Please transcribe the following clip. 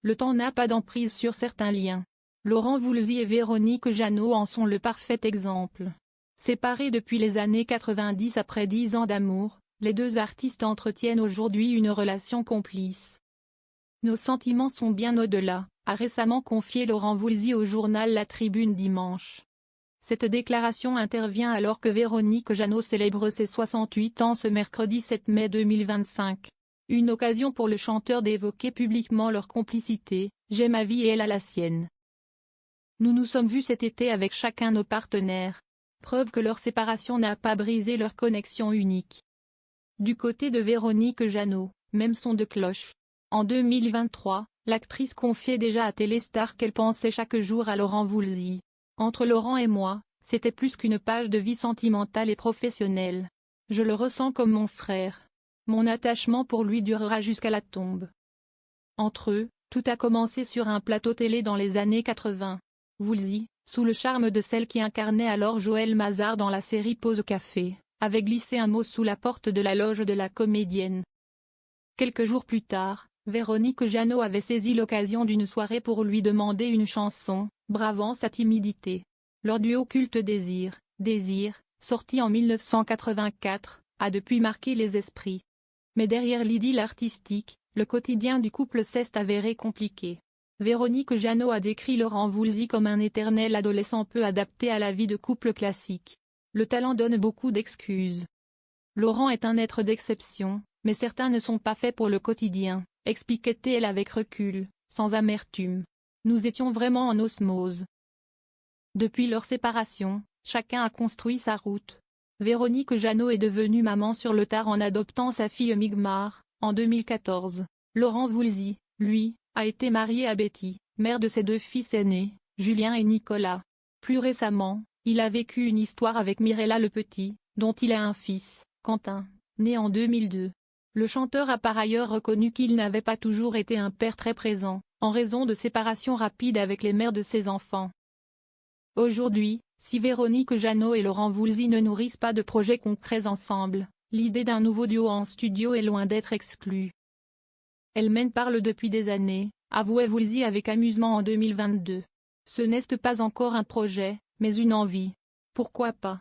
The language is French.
Le temps n'a pas d'emprise sur certains liens. Laurent Voulzy et Véronique Jeannot en sont le parfait exemple. Séparés depuis les années 90 après 10 ans d'amour, les deux artistes entretiennent aujourd'hui une relation complice. Nos sentiments sont bien au-delà, a récemment confié Laurent Voulzy au journal La Tribune dimanche. Cette déclaration intervient alors que Véronique Jeannot célèbre ses 68 ans ce mercredi 7 mai 2025. Une occasion pour le chanteur d'évoquer publiquement leur complicité, « J'ai ma vie et elle a la sienne. Nous nous sommes vus cet été avec chacun nos partenaires. Preuve que leur séparation n'a pas brisé leur connexion unique. » Du côté de Véronique Jeannot, même son de cloche. En 2023, l'actrice confiait déjà à Téléstar qu'elle pensait chaque jour à Laurent Voulzy. Entre Laurent et moi, c'était plus qu'une page de vie sentimentale et professionnelle. Je le ressens comme mon frère. Mon attachement pour lui durera jusqu'à la tombe. Entre eux, tout a commencé sur un plateau télé dans les années 80. Voulzy, sous le charme de celle qui incarnait alors Joël Mazar dans la série Pause Café, avait glissé un mot sous la porte de la loge de la comédienne. Quelques jours plus tard, Véronique Jeannot avait saisi l'occasion d'une soirée pour lui demander une chanson, bravant sa timidité. Leur duo culte Désir, sorti en 1984, a depuis marqué les esprits. Mais derrière l'idylle artistique, le quotidien du couple s'est avéré compliqué. Véronique Jeannot a décrit Laurent Voulzy comme un éternel adolescent peu adapté à la vie de couple classique. Le talent donne beaucoup d'excuses. Laurent est un être d'exception, mais certains ne sont pas faits pour le quotidien, expliquait-elle avec recul, sans amertume. Nous étions vraiment en osmose. Depuis leur séparation, chacun a construit sa route. Véronique Jeannot est devenue maman sur le tard en adoptant sa fille Migmar, en 2014. Laurent Voulzy, lui, a été marié à Betty, mère de ses deux fils aînés, Julien et Nicolas. Plus récemment, il a vécu une histoire avec Mirella Le Petit, dont il a un fils, Quentin, né en 2002. Le chanteur a par ailleurs reconnu qu'il n'avait pas toujours été un père très présent, en raison de séparations rapides avec les mères de ses enfants. Aujourd'hui, si Véronique Jeannot et Laurent Voulzy ne nourrissent pas de projets concrets ensemble, l'idée d'un nouveau duo en studio est loin d'être exclue. Elle parle depuis des années, avouait Voulzy avec amusement en 2022. Ce n'est pas encore un projet, mais une envie. Pourquoi pas?